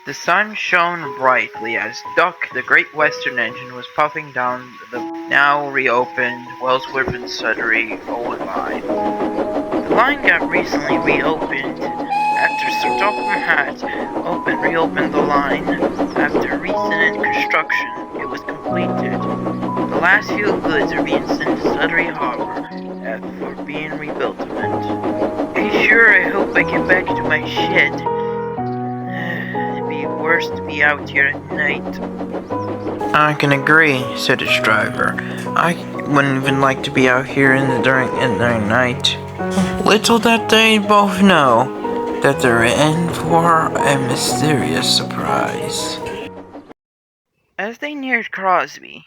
The sun shone brightly as Duck, the Great Western engine, was puffing down the now reopened Wellsworth and Sudbury old line. The line got recently reopened after Sir Topham had reopened the line after recent construction. It was completed. The last few goods are being sent to Sudbury Harbor for being rebuilt. Hey, sure, I hope I get back to my shed. It'd be worse to be out here at night. I can agree, said its driver. I wouldn't even like to be out here during night. Little that they both know that they're in for a mysterious surprise. As they neared Crosby,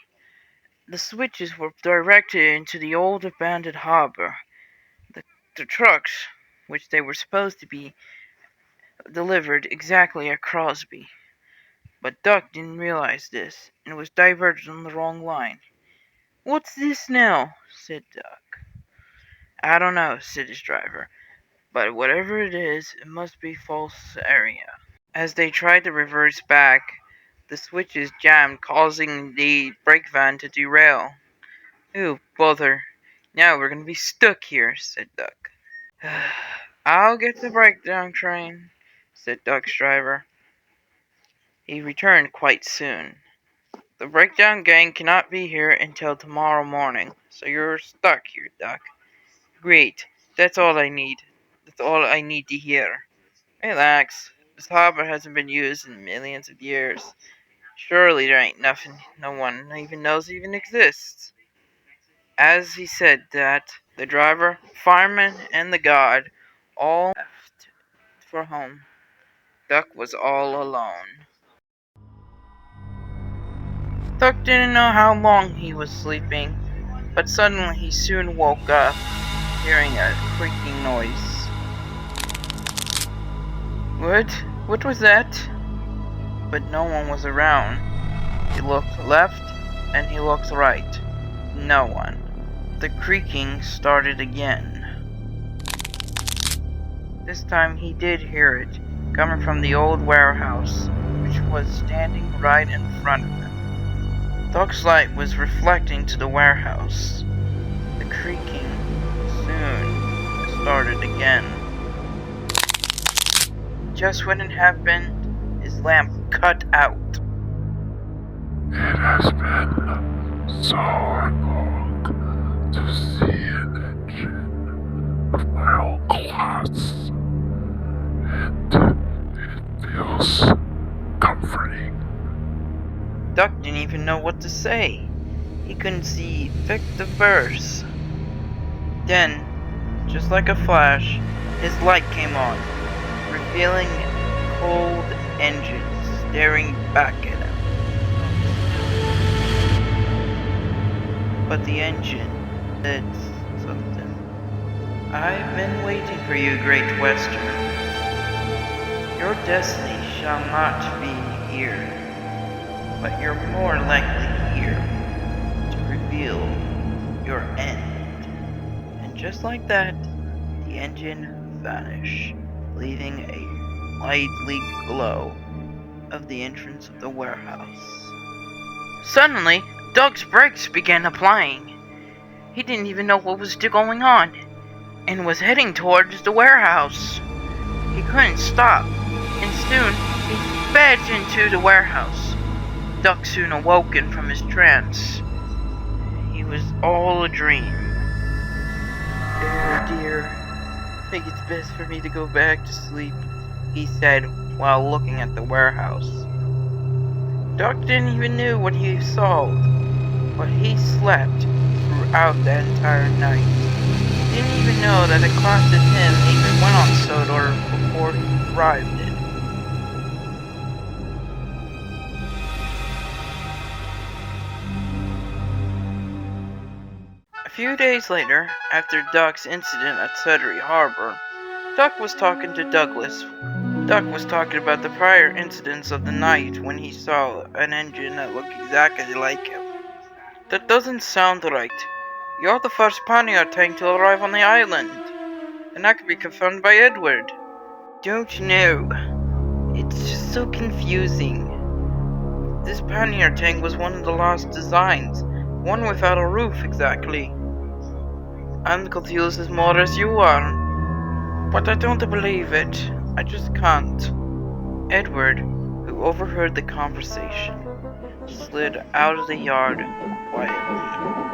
the switches were directed into the old abandoned harbor. The trucks, which they were supposed to be, delivered exactly at Crosby. But Duck didn't realize this, and was diverted on the wrong line. "What's this now?" said Duck. "I don't know," said his driver, "but whatever it is, it must be false area." As they tried to reverse back, the switches jammed, causing the brake van to derail. "Ooh, bother. Now we're gonna be stuck here," said Duck. "I'll get the breakdown train," said Duck's driver. He returned quite soon. "The breakdown gang cannot be here until tomorrow morning, so you're stuck here, Duck." "Great. That's all I need. That's all I need to hear." "Relax. This harbor hasn't been used in millions of years. Surely there ain't nothing no one even knows even exists." As he said that, the driver, fireman, and the guard all left for home. Duck was all alone. Duck didn't know how long he was sleeping, but suddenly he soon woke up, hearing a creaking noise. What was that?" But no one was around. He looked left and he looked right. No one. The creaking started again. This time he did hear it, coming from the old warehouse, which was standing right in front of him. Duck's light was reflecting to the warehouse. The creaking soon started again. Just when it happened, his lamp cut out. It has been so long to see an engine of my own class, and it feels comforting. Duck didn't even know what to say. He couldn't see the verse. Then, just like a flash, his light came on, revealing a cold engine staring back at him. But the engine said something. "I've been waiting for you, Great Western. Your destiny shall not be here, but you're more likely here to reveal your end." And just like that, the engine vanished, leaving a lightly glow of the entrance of the warehouse. Suddenly, Doug's brakes began applying. He didn't even know what was going on, and was heading towards the warehouse. He couldn't stop, and soon he sped into the warehouse. Duck soon awoken from his trance. He was all a dream. "Oh dear, I think it's best for me to go back to sleep," he said while looking at the warehouse. Duck didn't even know what he saw, but he slept throughout the entire night. He didn't even know that it costed him even went on Sodor before he arrived it. A few days later, after Duck's incident at Sudbury Harbor, Duck was talking to Douglas. Duck was talking about the prior incidents of the night when he saw an engine that looked exactly like him. "That doesn't sound right. You're the first Pioneer tank to arrive on the island, and that could be confirmed by Edward." "Don't know. It's just so confusing. This pannier tank was one of the last designs, one without a roof exactly. I'm confused as much as you are, but I don't believe it. I just can't. Edward, who overheard the conversation, slid out of the yard quietly.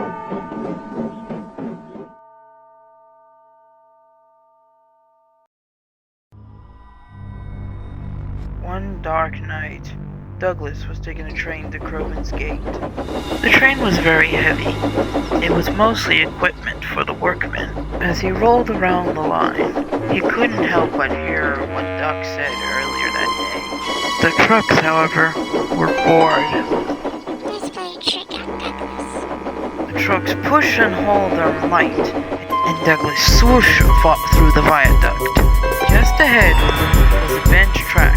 One dark night, Douglas was taking a train to Crovan's Gate. The train was very heavy. It was mostly equipment for the workmen. As he rolled around the line, he couldn't help but hear what Doug said earlier that day. The trucks, however, were bored. Let's play a trick on Douglas. The trucks pushed and hauled their might, and Douglas swooshed through the viaduct. Just ahead was a bench track.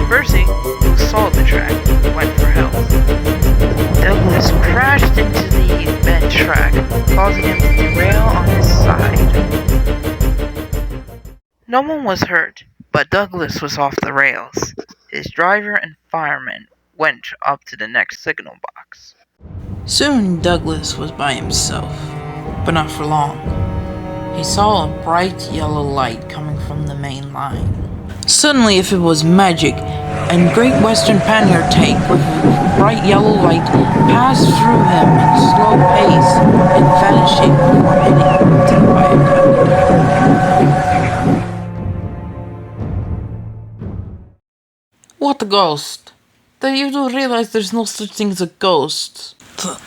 Percy, who saw the track, went for help. Douglas crashed into the bench track, causing him to derail on his side. No one was hurt, but Douglas was off the rails. His driver and fireman went up to the next signal box. Soon Douglas was by himself, but not for long. He saw a bright yellow light coming from the main line. Suddenly, if it was magic, a Great Western pannier tank with bright yellow light passed through him at a slow pace and vanishing before heading to the viaduct. What a ghost! That you do realize there's no such thing as a ghost. The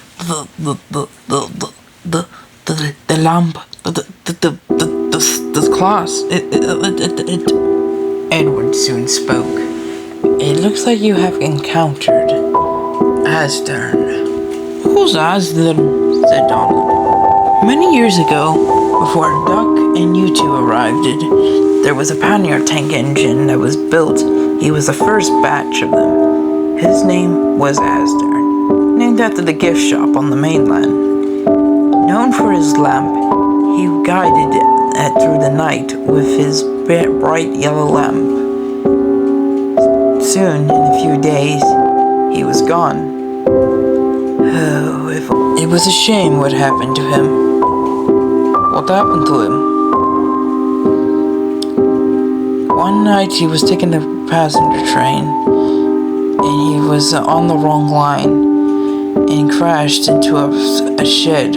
lamp, the class, Edward soon spoke. It looks like you have encountered Asdern. Who's Asdern? Said Donald. Many years ago, before Duck and you two arrived, there was a pannier tank engine that was built. He was the first batch of them. His name was Asdern, named after the gift shop on the mainland. Known for his lamp, he guided it through the night with his bright yellow lamp. Soon, in a few days, he was gone. Oh, it was a shame what happened to him. What happened to him? One night he was taking the passenger train, and he was on the wrong line, and crashed into a shed.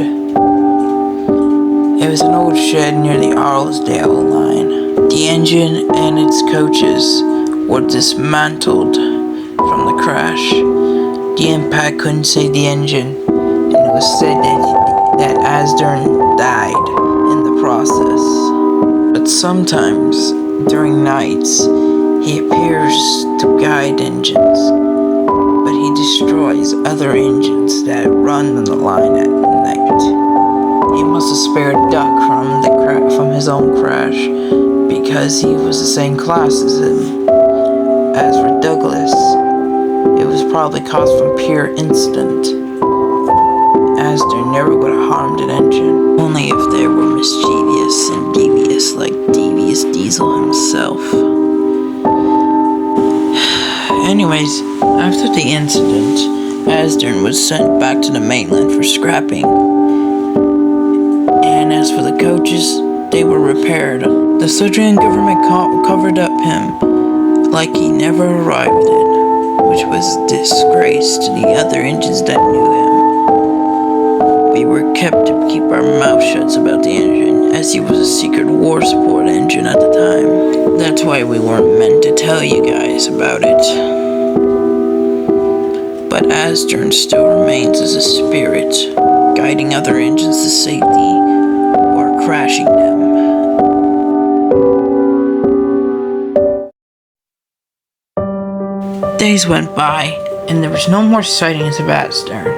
It was an old shed near the Arlesdale line. The engine and its coaches were dismantled from the crash. The impact couldn't save the engine, and it was said that Asdern died in the process. But sometimes, during nights, he appears to guide engines, but he destroys other engines that run on the line at night. He must have spared Duck from his own crash, because he was the same class as him. As for Douglas, it was probably caused from pure incident. Asdern never would have harmed an engine, only if they were mischievous and devious like Devious Diesel himself. Anyways, after the incident, Asdern was sent back to the mainland for scrapping. And as for the coaches, they were repaired. The Sudrian government covered up him like he never arrived in, which was a disgrace to the other engines that knew him. We were kept to keep our mouth shut about the engine, as he was a secret war support engine at the time. That's why we weren't meant to tell you guys about it. But Asdern still remains as a spirit, guiding other engines to safety or crashing them. Days went by, and there was no more sightings of Asdern.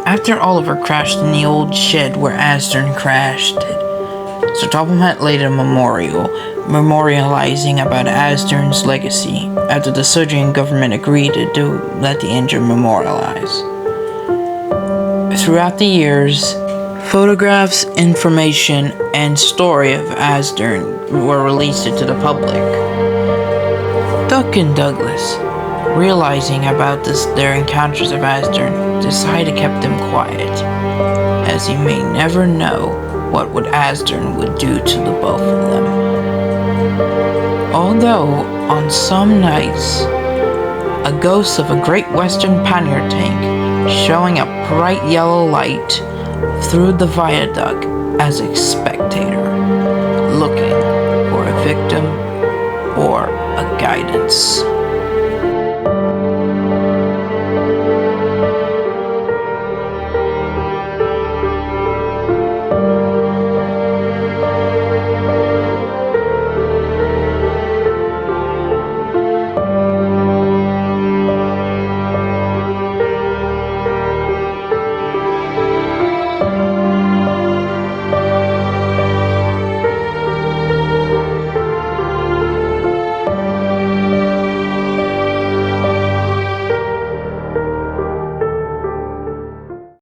After Oliver crashed in the old shed where Asdern crashed, Sir Topham laid a memorial, memorializing about Asdern's legacy, after the Sudrian government agreed to let the engine memorialize. Throughout the years, photographs, information, and story of Asdern were released to the public. Duck and Douglas, realizing about their encounters of Asdern, decide to keep them quiet, as you may never know what Asdern would do to the both of them. Although, on some nights, a ghost of a Great Western pannier tank showing a bright yellow light through the viaduct as a spectator, looking for a victim or a guidance.